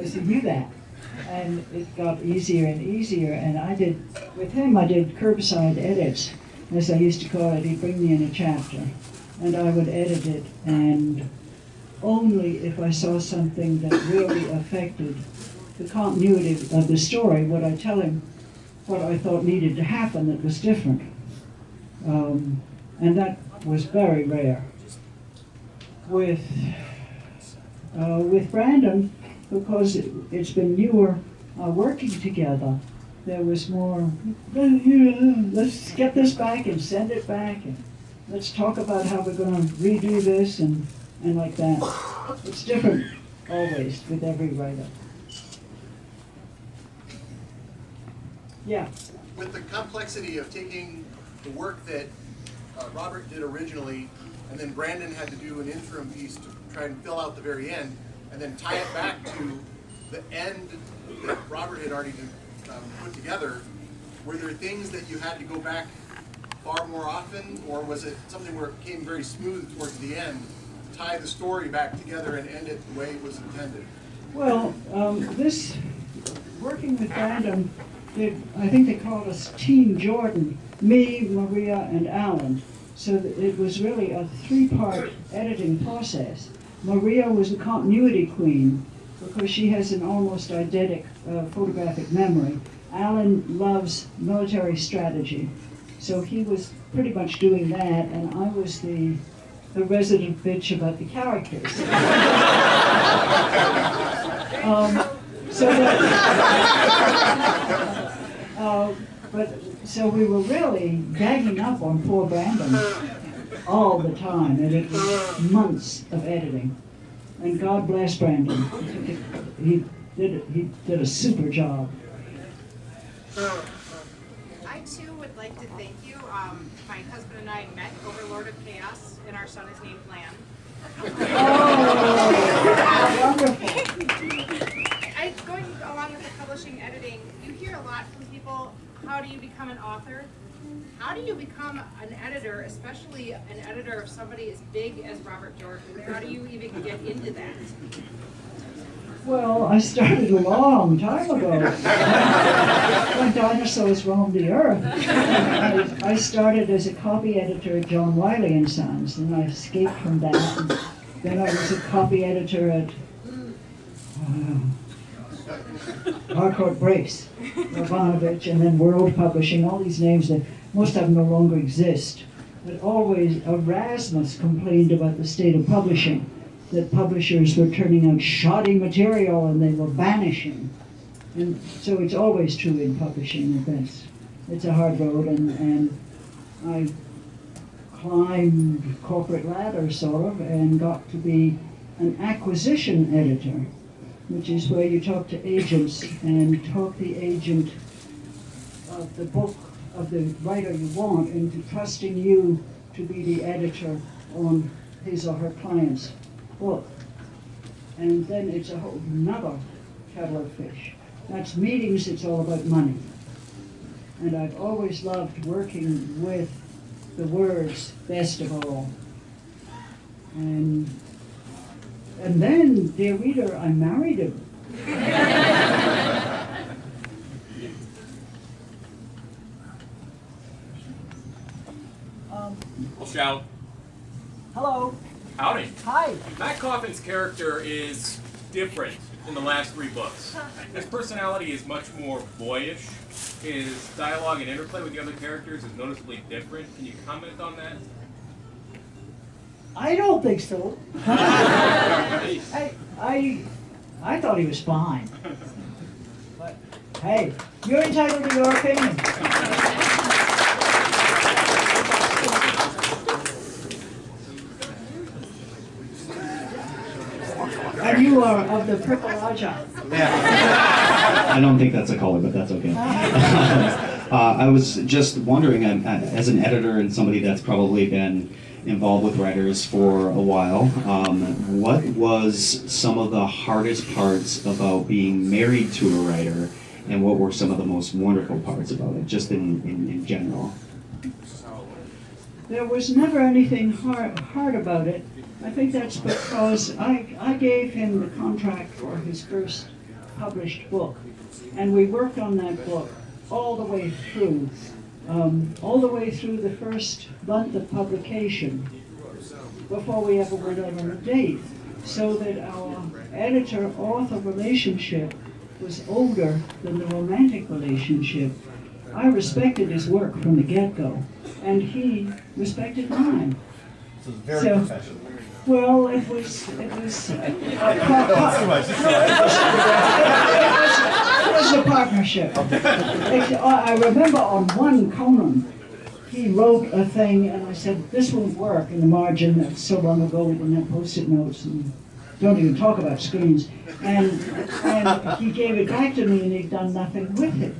to do that. And it got easier and easier, and with him I did curbside edits, as I used to call it. He'd bring me in a chapter, and I would edit it, and only if I saw something that really affected the continuity of the story would I tell him what I thought needed to happen that was different. And that was very rare. With Brandon, because it's been newer working together, there was more, let's get this back and send it back, and let's talk about how we're going to redo this, and like that. It's different always with every writer. Yeah. With the complexity of taking the work that Robert did originally, and then Brandon had to do an interim piece to try and fill out the very end, and then tie it back to the end that Robert had already put together, were there things that you had to go back far more often, or was it something where it came very smooth towards the end, tie the story back together and end it the way it was intended? Well, this, working with Brandon, I think they called us Team Jordan, me, Maria, and Alan. So it was really a three-part editing process. Maria was a continuity queen because she has an almost eidetic photographic memory. Alan loves military strategy, so he was pretty much doing that, and I was the resident bitch about the characters. So we were really gagging up on poor Brandon all the time, and it was months of editing. And God bless Brandon. He did a super job. I too would like to thank you. My husband and I met over Lord of Chaos, and our son is named Lan. Oh, wonderful. Going along with the publishing editing, you hear a lot from people, how do you become an author? How do you become an editor, especially an editor of somebody as big as Robert Jordan? How do you even get into that? Well, I started a long time ago, when dinosaurs roamed the earth. I started as a copy editor at John Wiley & Sons, and I escaped from that. And then I was a copy editor at Harcourt Brace, Ravanovich, and then World Publishing, all these names that most of them no longer exist. But always Erasmus complained about the state of publishing, that publishers were turning out shoddy material and they were banishing. And so it's always true in publishing that it's a hard road, and I climbed corporate ladder sort of and got to be an acquisition editor, which is where you talk to agents and talk the agent of the book of the writer you want into trusting you to be the editor on his or her client's book. And then it's a whole nother kettle of fish. That's meetings, it's all about money. And I've always loved working with the words best of all. And then, dear reader, I married him. We'll shout. Hello. Howdy. Hi. Matt Coffin's character is different in the last three books. His personality is much more boyish. His dialogue and interplay with the other characters is noticeably different. Can you comment on that? I don't think so. I thought he was fine. But hey, you're entitled to your opinion. And you are of the purple Raja. I don't think that's a color, but that's okay. I was just wondering, as an editor and somebody that's probably been involved with writers for a while, what was some of the hardest parts about being married to a writer, and what were some of the most wonderful parts about it, just in general? There was never anything hard about it. I think that's because I gave him the contract for his first published book. And we worked on that book all the way through the first month of publication, before we ever went out on a date, so that our editor-author relationship was older than the romantic relationship. I respected his work from the get-go, and he respected mine. So it's very professional. Well, it was a partnership. I remember on one Conan, he wrote a thing, and I said, this won't work in the margin. That's so long ago, we didn't have Post-it notes, and don't even talk about screens. And he gave it back to me, and he'd done nothing with it.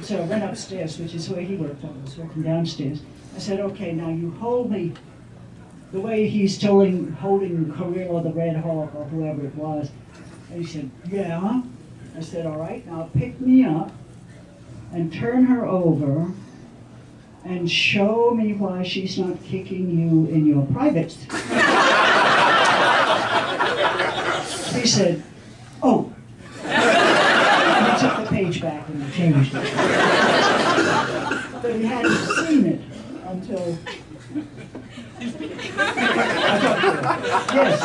So I went upstairs, which is where he worked. I was working downstairs. I said, okay, now you hold me the way he's holding Career or the Red Hawk or whoever it was. And he said, yeah. I said, all right, now pick me up and turn her over and show me why she's not kicking you in your privates. He said, oh. And he took the page back and changed it. But he hadn't seen it until Yes.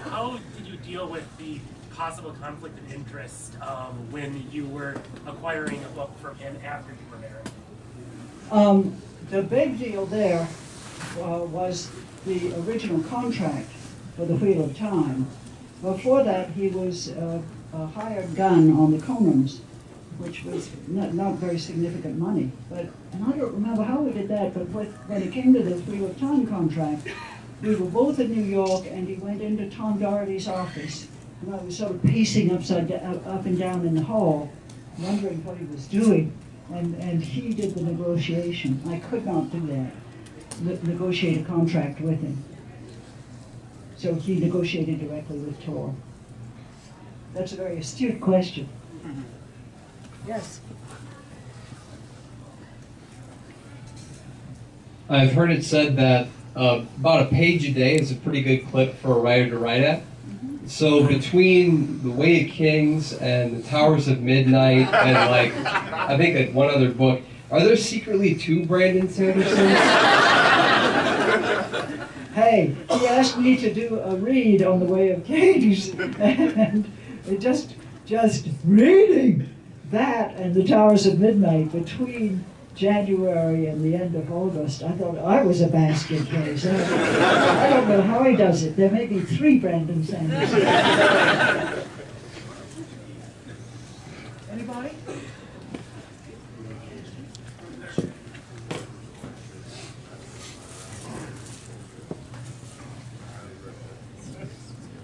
How did you deal with the possible conflict of interest when you were acquiring a book from him after you were married? The big deal there was the original contract for the Wheel of Time. Before that, he was a hired gun on the Conans, which was not very significant money. And I don't remember how we did that, but when it came to the Wheel of Time contract, we were both in New York, and he went into Tom Doherty's office, and I was sort of pacing up and down in the hall, wondering what he was doing, and he did the negotiation. I could not do that, negotiate a contract with him. So he negotiated directly with Tor. That's a very astute question. Yes. I've heard it said that about a page a day is a pretty good clip for a writer to write at. So between The Way of Kings and The Towers of Midnight and I think one other book, are there secretly two Brandon Sandersons? Hey, he asked me to do a read on The Way of Kings, and it just reading that and The Towers of Midnight between January and the end of August, I thought I was a basket case. I don't know how he does it. There may be 3 Brandon Sanders. Anybody?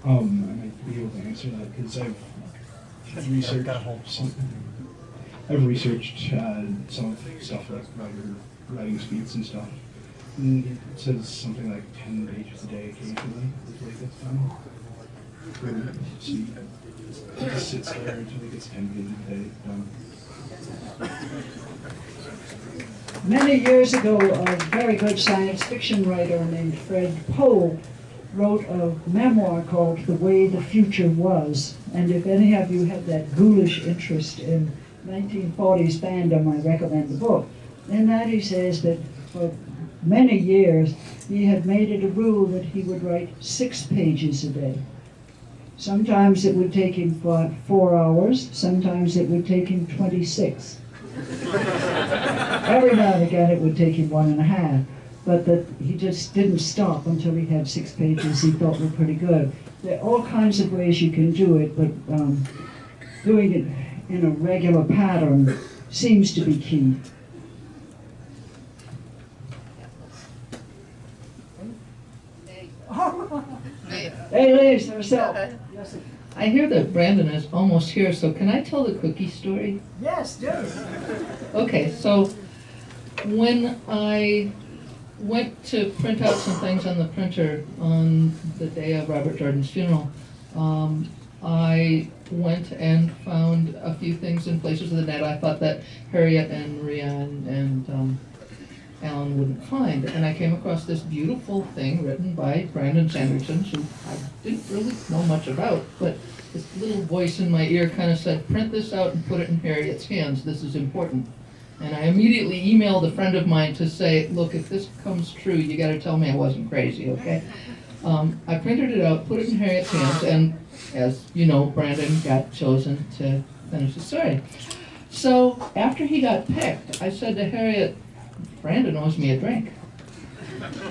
I might be able to answer that because I've researched some of the stuff like writing speeds and stuff. And it says something like 10 pages a day occasionally before it gets done. So it just sits there until it gets 10 pages a day done. Many years ago, a very good science fiction writer named Fred Pohl wrote a memoir called The Way the Future Was. And if any of you have that ghoulish interest in 1940s fandom, I recommend the book. In that he says that for many years he had made it a rule that he would write 6 pages a day. Sometimes it would take him 4 hours, sometimes it would take him 26. Every now and again it would take him 1.5. But that he just didn't stop until he had 6 pages he thought were pretty good. There are all kinds of ways you can do it, but doing it in a regular pattern seems to be key. Hey Liz, herself. Yes. I hear that Brandon is almost here, so can I tell the cookie story? Yes, do. Okay, so when I went to print out some things on the printer on the day of Robert Jordan's funeral, I went and found a few things in places of the net I thought that Harriet and Maria and Alan wouldn't find. And I came across this beautiful thing written by Brandon Sanderson, who I didn't really know much about, but this little voice in my ear kind of said, print this out and put it in Harriet's hands. This is important. And I immediately emailed a friend of mine to say, look, if this comes true, you got to tell me I wasn't crazy, okay? I printed it out, put it in Harriet's hands, and as you know, Brandon got chosen to finish the story. So after he got picked, I said to Harriet, Brandon owes me a drink.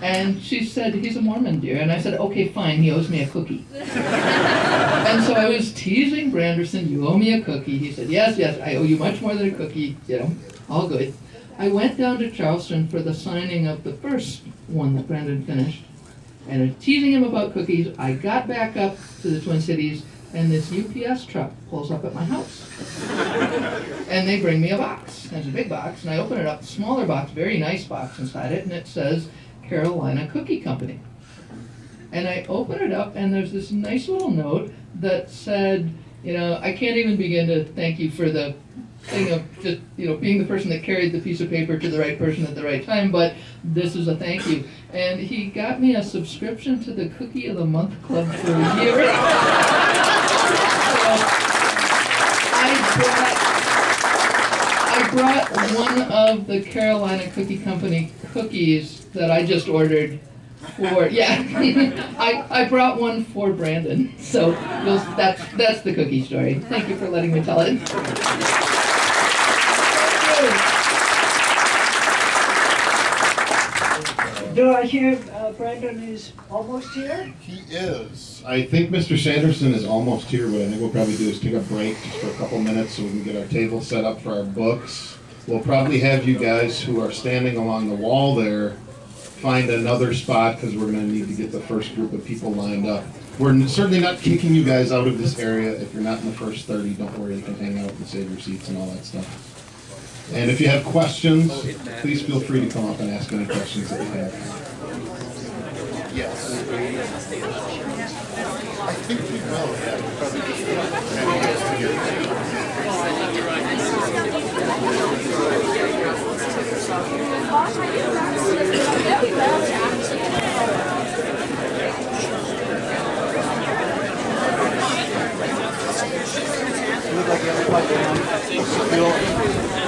And she said, he's a Mormon, dear. And I said, okay, fine, he owes me a cookie. And so I was teasing Branderson, you owe me a cookie. He said, yes, yes, I owe you much more than a cookie, you know, all good. I went down to Charleston for the signing of the first one that Brandon finished. And I was teasing him about cookies. I got back up to the Twin Cities, and this UPS truck pulls up at my house. And they bring me a box. It's a big box, and I open it up, smaller box, very nice box inside it, and it says Carolina Cookie Company. And I open it up, and there's this nice little note that said, you know, I can't even begin to thank you for the thing of just, you know, being the person that carried the piece of paper to the right person at the right time, but this is a thank you. And he got me a subscription to the Cookie of the Month Club for a year. I brought one of the Carolina Cookie Company cookies that I just ordered for, yeah, I brought one for Brandon. So that's the cookie story. Thank you for letting me tell it. Do I hear Brandon is almost here? He is. I think Mr. Sanderson is almost here. What I think we'll probably do is take a break for a couple minutes so we can get our table set up for our books. We'll probably have you guys who are standing along the wall there find another spot because we're going to need to get the first group of people lined up. We're certainly not kicking you guys out of this area. If you're not in the first 30, don't worry, you can hang out and save your seats and all that stuff. And if you have questions, please feel free to come up and ask any questions that you have. Yes. I think we will, You look like you have a